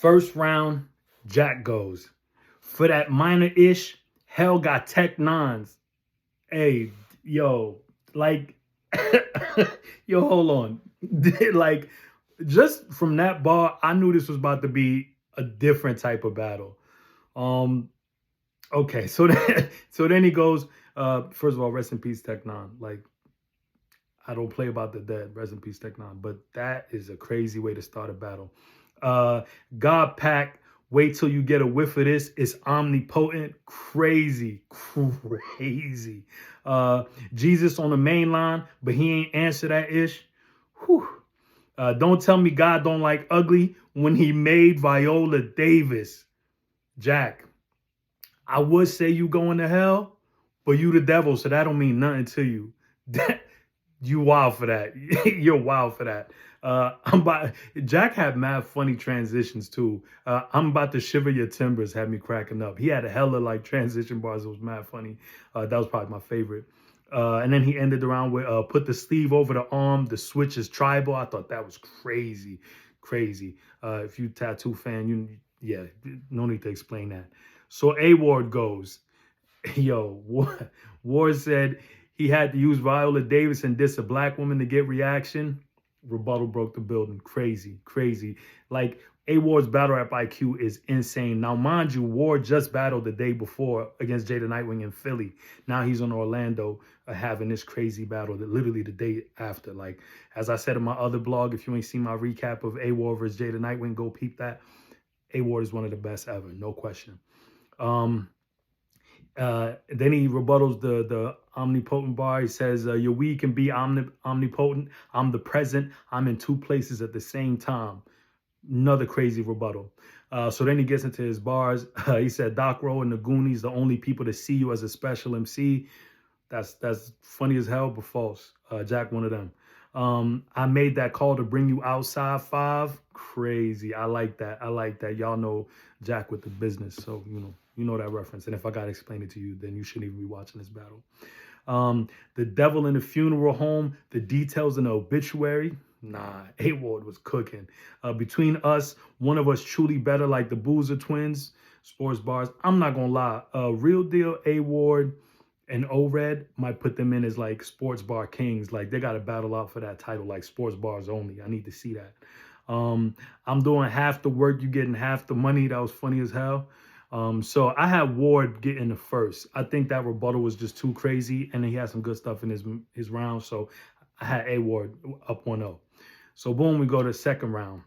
First round, Jack goes. For that minor-ish, Hell got Tech Nines. Hey, yo, like, yo, hold on. Like, just from that bar, I knew this was about to be a different type of battle. Um, okay, so then, so then he goes. First of all, rest in peace, Tech Nine. Like, I don't play about the dead. Rest in peace, Tech Nine. But that is a crazy way to start a battle. Uh, God Pack. Wait till you get a whiff of this. It's omnipotent. Crazy. Crazy. Uh, Jesus on the main line, but he ain't answer that ish. Whew. Don't tell me God don't like ugly when he made Viola Davis. Jack, I would say you going to hell, but you the devil, so that don't mean nothing to you. You wild for that. You're wild for that. I'm about Jack had mad funny transitions too. I'm about to shiver your timbers had me cracking up. He had a hella like transition bars. It was mad funny. That was probably my favorite. And then he ended around with put the sleeve over the arm. The switch is tribal. I thought that was crazy, crazy. If you tattoo fan, yeah, no need to explain that. So A Ward goes, yo, Ward said he had to use Viola Davis and diss a black woman to get reaction. Rebuttal broke the building. Crazy, crazy. Like, A Ward's battle rap IQ is insane. Now, mind you, Ward just battled the day before against Jada Nightwing in Philly. Now he's in Orlando having this crazy battle that literally the day after. Like, as I said in my other blog, if you ain't seen my recap of A Ward versus Jada Nightwing, go peep that. A Ward is one of the best ever, no question. Then he rebuttals the omnipotent bar. He says, your weed can be omnipotent. I'm the present. I'm in two places at the same time. Another crazy rebuttal. So then he gets into his bars. He said, Doc Rowe and the Goonies, the only people to see you as a special MC. That's funny as hell, but false. Jack, one of them. I made that call to bring you outside 5. Crazy. I like that. I like that. Y'all know Jack with the business. So, you know that reference. And if I got to explain it to you, then you shouldn't even be watching this battle. The devil in the funeral home, the details in the obituary. Nah, A Ward was cooking. Between us, one of us truly better, like the Boozer twins, sports bars. I'm not going to lie. Real deal, A Ward and O-Red might put them in as like sports bar kings. Like, they got to battle out for that title, like sports bars only. I need to see that. I'm doing half the work, you getting half the money. That was funny as hell. So I had Ward getting the first. I think that rebuttal was just too crazy, and then he had some good stuff in his round. So I had A Ward up 1-0. So boom, we go to the second round.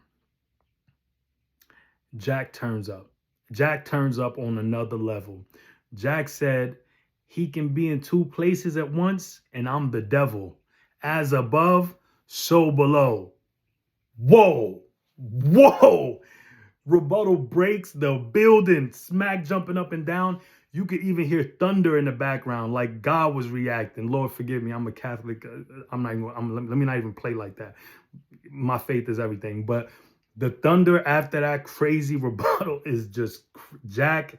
Jack turns up. Jack turns up on another level. Jack said he can be in two places at once, and I'm the devil. As above, so below. Whoa, whoa. Rebuttal breaks the building, smack jumping up and down. You could even hear thunder in the background, like God was reacting. Lord, forgive me, I'm a Catholic. Let me not even play like that. My faith is everything. But the thunder after that crazy rebuttal is just, Jack,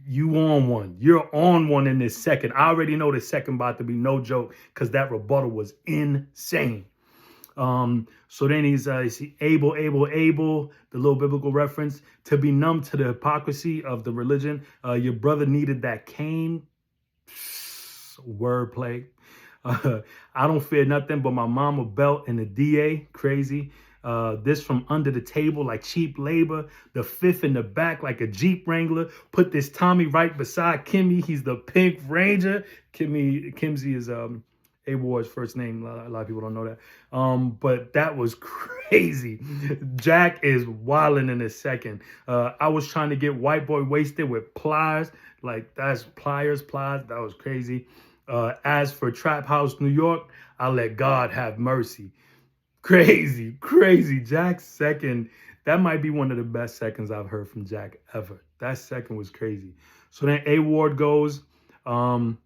you on one. You're on one in this second. I already know the second about to be no joke because that rebuttal was insane. So then he's able, the little biblical reference, to be numb to the hypocrisy of the religion. Your brother needed that cane. Wordplay. I don't fear nothing but my mama belt and the DA. Crazy. This from under the table like cheap labor. The fifth in the back like a Jeep Wrangler. Put this Tommy right beside Kimmy. He's the Pink Ranger. Kimsey is A Ward's first name. A lot of people don't know that. But that was crazy. Jack is wilding in a second. I was trying to get White Boy wasted with pliers. Like, that's pliers. That was crazy. As for Trap House, New York, I let God have mercy. Crazy, crazy. Jack's second, that might be one of the best seconds I've heard from Jack ever. That second was crazy. So then A Ward goes, of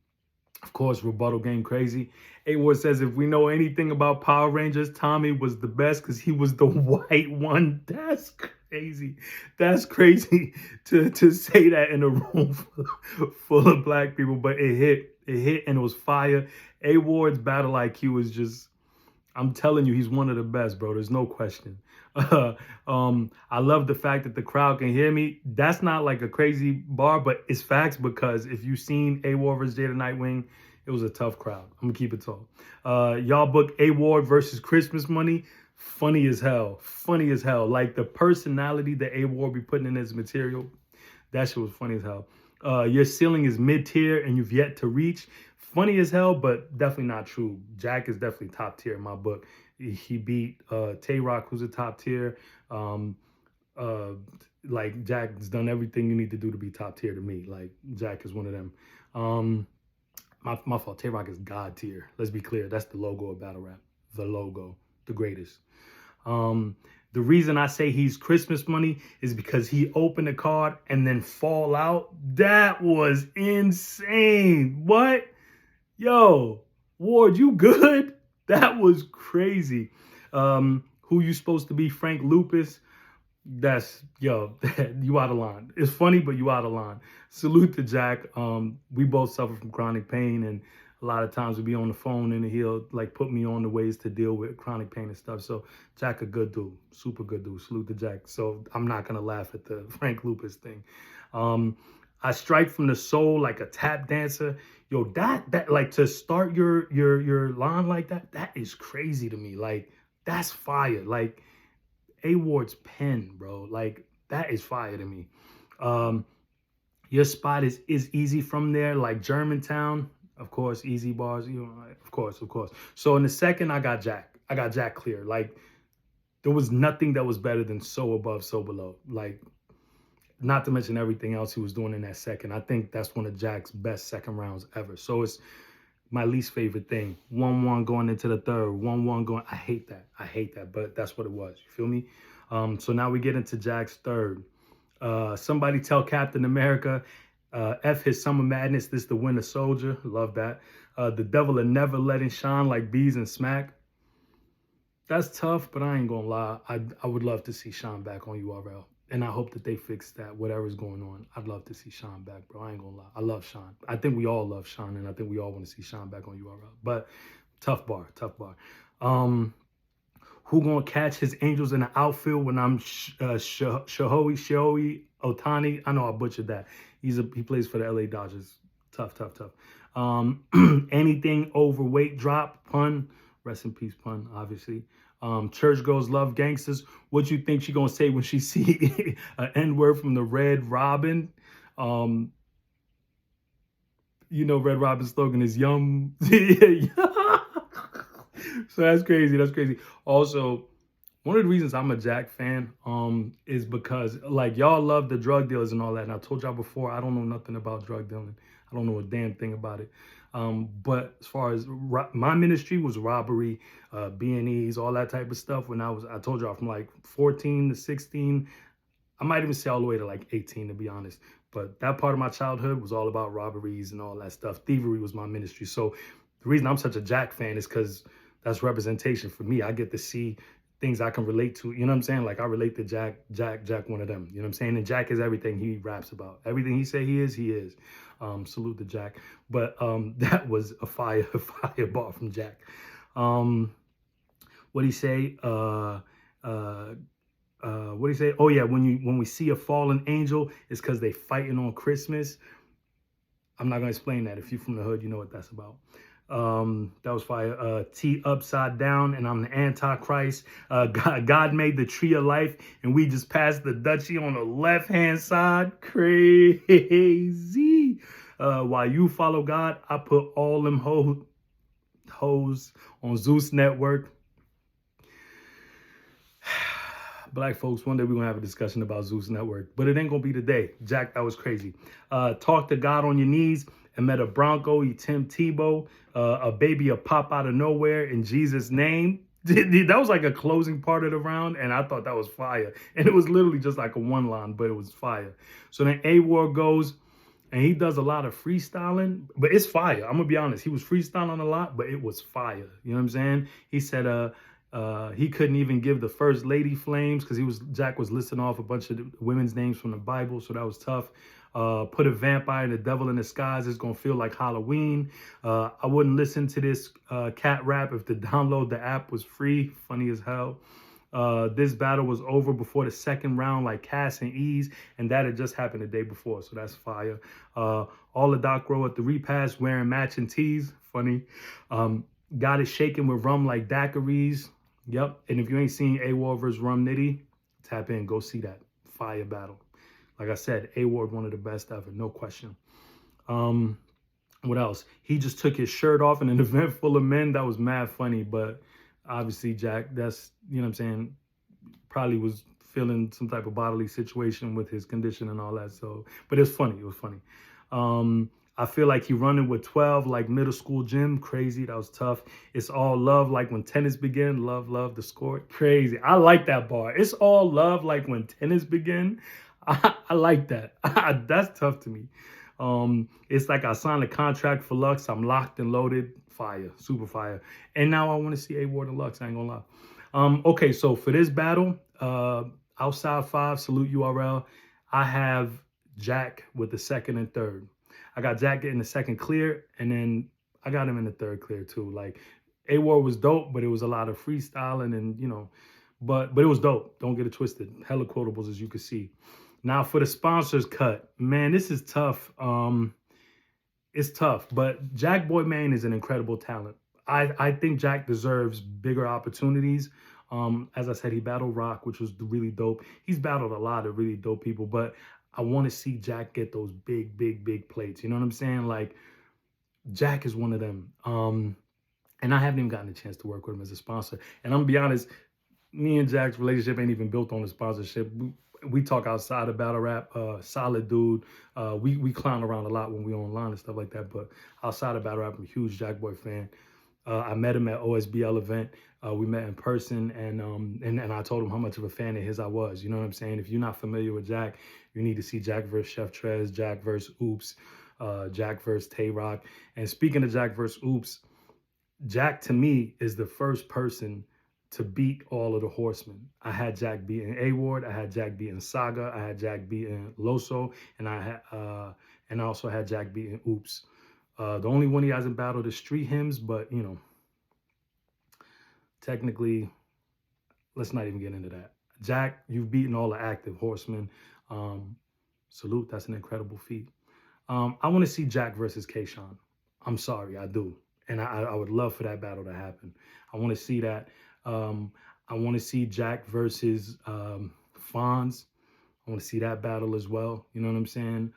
course, rebuttal game crazy. A Ward says, if we know anything about Power Rangers, Tommy was the best because he was the white one. That's crazy. That's crazy to say that in a room full of black people, but it hit. It hit and it was fire. A Ward's battle IQ is just, I'm telling you, he's one of the best, bro. There's no question. I love the fact that the crowd can hear me. That's not like a crazy bar, but it's facts because if you've seen A Ward versus Jada Nightwing, it was a tough crowd. I'm gonna keep it tall. Y'all book A Ward versus Christmas Money. Funny as hell. Funny as hell. Like the personality that A Ward be putting in his material, that shit was funny as hell. Your ceiling is mid tier and you've yet to reach. Funny as hell, but definitely not true. Jack is definitely top tier in my book. He beat Tay Rock, who's a top tier. Um, uh, like Jack's done everything you need to do to be top tier to me. Like Jack is one of them. My fault. Tay Rock is God tier. Let's be clear. That's the logo of battle rap. The logo, the greatest. The reason I say he's Christmas Money is because he opened the card and then fall out. That was insane. What? Yo, Ward, you good? That was crazy. Who you supposed to be, Frank Lupus? That's yo, you out of line. It's funny, but you out of line. Salute to Jack. We both suffer from chronic pain, and a lot of times we be on the phone, and he'll like put me on the ways to deal with chronic pain and stuff. So Jack, a good dude, super good dude. Salute to Jack. So I'm not gonna laugh at the Frank Lupus thing. I strike from the soul like a tap dancer. Yo, that like to start your line like that is crazy to me. Like that's fire. Like A Ward's pen, bro. Like that is fire to me. Your spot is easy from there, like Germantown, of course, easy bars, you know, of course, of course. So in the second, I got Jack. I got Jack clear. Like there was nothing that was better than So Above, So Below. Like not to mention everything else he was doing in that second. I think that's one of Jack's best second rounds ever. So it's my least favorite thing. 1-1 going into the third, 1-1 going. I hate that. I hate that, but that's what it was. You feel me? So now we get into Jack's third. Somebody tell Captain America, F his summer madness, this the Winter Soldier. Love that. The devil are never letting shine like bees and smack. That's tough, but I ain't gonna lie. I would love to see Sean back on URL. And I hope that they fix that, whatever's going on. I'd love to see Sean back, bro. I ain't gonna lie. I love Sean. I think we all love Sean, and I think we all want to see Sean back on URL. But tough bar, tough bar. Who gonna catch his angels in the outfield when I'm Shohei Otani? I know I butchered that. He plays for the LA Dodgers. Tough, tough, tough. Anything overweight drop pun. Rest in peace, pun. Obviously. Church girls love gangsters. What you think she gonna say when she see an N-word from the Red Robin? You know Red Robin's slogan is yum. So that's crazy. That's crazy. Also, one of the reasons I'm a Jack fan is because like y'all love the drug dealers and all that. And I told y'all before, I don't know nothing about drug dealing. I don't know a damn thing about it. But as far as my ministry was robbery, B&Es, all that type of stuff. When I told y'all from like 14 to 16, I might even say all the way to like 18 to be honest. But that part of my childhood was all about robberies and all that stuff. Thievery was my ministry. So the reason I'm such a Jack fan is because that's representation for me. I get to see things I can relate to. You know what I'm saying? Like I relate to Jack, one of them. You know what I'm saying? And Jack is everything he raps about. Everything he say he is, he is. Salute to Jack. But that was a fire bar from Jack. What'd he say? What'd he say? Oh yeah, when we see a fallen angel, it's because they fighting on Christmas. I'm not gonna explain that. If you're from the hood, you know what that's about. That was fire. T upside down, and I'm the Antichrist. God made the tree of life, and we just passed the Dutchie on the left-hand side. Crazy. While you follow God, I put all them hoes on Zeus Network. Black folks, one day we're gonna have a discussion about Zeus Network, but it ain't gonna be today. Jack, that was crazy. Talk to God on your knees and met a Bronco, he Tim Tebow, a baby a pop out of nowhere in Jesus' name. That was like a closing part of the round, and I thought that was fire. And it was literally just like a one line, but it was fire. So then A-War goes, and he does a lot of freestyling, but it's fire. I'm gonna be honest, he was freestyling a lot, but it was fire. You know what I'm saying? He said, he couldn't even give the first lady flames because Jack was listing off a bunch of women's names from the Bible, so that was tough. Put a vampire and the devil in disguise. It's gonna feel like Halloween. I wouldn't listen to this cat rap if the download the app was free. Funny as hell. This battle was over before the second round, like Cass and Ease, and that had just happened the day before, so that's fire. All the Doc Row at the repass wearing matching tees, funny. Got it shaking with rum like daiquiris. Yep, and if you ain't seen A-Ward versus Rum Nitty, tap in, go see that fire battle. Like I said, A-Ward one of the best ever, no question. What else? He just took his shirt off in an event full of men. That was mad funny, but obviously Jack, that's, you know what I'm saying, probably was feeling some type of bodily situation with his condition and all that. So, but it was funny. It was funny. I feel like he running with 12 like middle school gym. Crazy. That was tough. It's all love like when tennis begin. Love, love the score. Crazy. I like that bar. It's all love like when tennis begin. I like that. That's tough to me. It's like I signed a contract for Lux. I'm locked and loaded. Fire. Super fire. And now I want to see A-Ward and Lux. I ain't gonna lie. Okay, so for this battle, outside 5, salute URL, I have Jack with the second and third. I got Jack getting the second clear, and then I got him in the third clear too. Like, A-Ward was dope, but it was a lot of freestyling and, you know, but it was dope. Don't get it twisted. Hella quotables, as you can see. Now for the sponsors cut, man, this is tough. It's tough, but Jakkboy Maine is an incredible talent. I think Jack deserves bigger opportunities. As I said, he battled Rock, which was really dope. He's battled a lot of really dope people, but I want to see Jack get those big, big, big plates. You know what I'm saying? Like, Jack is one of them. And I haven't even gotten a chance to work with him as a sponsor. And I'm gonna be honest, me and Jack's relationship ain't even built on the sponsorship. We talk outside of battle rap. Solid dude. We clown around a lot when we online and stuff like that. But outside of battle rap, I'm a huge Jakkboy fan. I met him at OSBL event. We met in person, and I told him how much of a fan of his I was. You know what I'm saying? If you're not familiar with Jack, you need to see Jack versus Chef Trez, Jack versus Oops, Jack versus Tay Rock. And speaking of Jack versus Oops, Jack to me is the first person to beat all of the horsemen. I had Jack beating A-Ward, I had Jack beating Saga, I had Jack beating Loso, and I also had Jack beating Oops. The only one he hasn't battled is Street Hymns, but you know, technically, let's not even get into that. Jack, you've beaten all the active horsemen. Salute, that's an incredible feat. I want to see Jack versus Kayshawn. I'm sorry, I do. And I would love for that battle to happen. I want to see that. I want to see Jack versus Fonz. I want to see that battle as well. You know what I'm saying?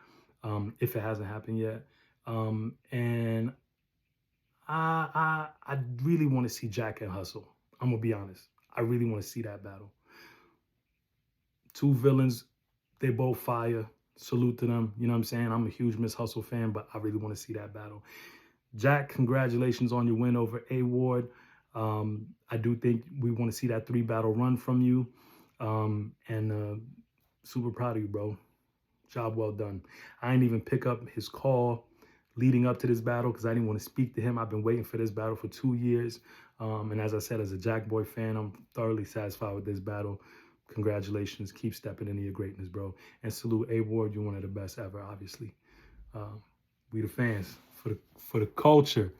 If it hasn't happened yet. And I really want to see Jack and Hustle. I'm going to be honest. I really want to see that battle. Two villains, they both fire. Salute to them. You know what I'm saying? I'm a huge Miss Hustle fan, but I really want to see that battle. Jack, congratulations on your win over A-Ward. I do think we want to see that 3-battle run from you. Super proud of you, bro. Job well done. I didn't even pick up his call leading up to this battle because I didn't want to speak to him. I've been waiting for this battle for 2 years. And as I said, as a Jakkboy fan, I'm thoroughly satisfied with this battle. Congratulations. Keep stepping into your greatness, bro. And salute A-Ward. You're one of the best ever, obviously. We the fans for the culture.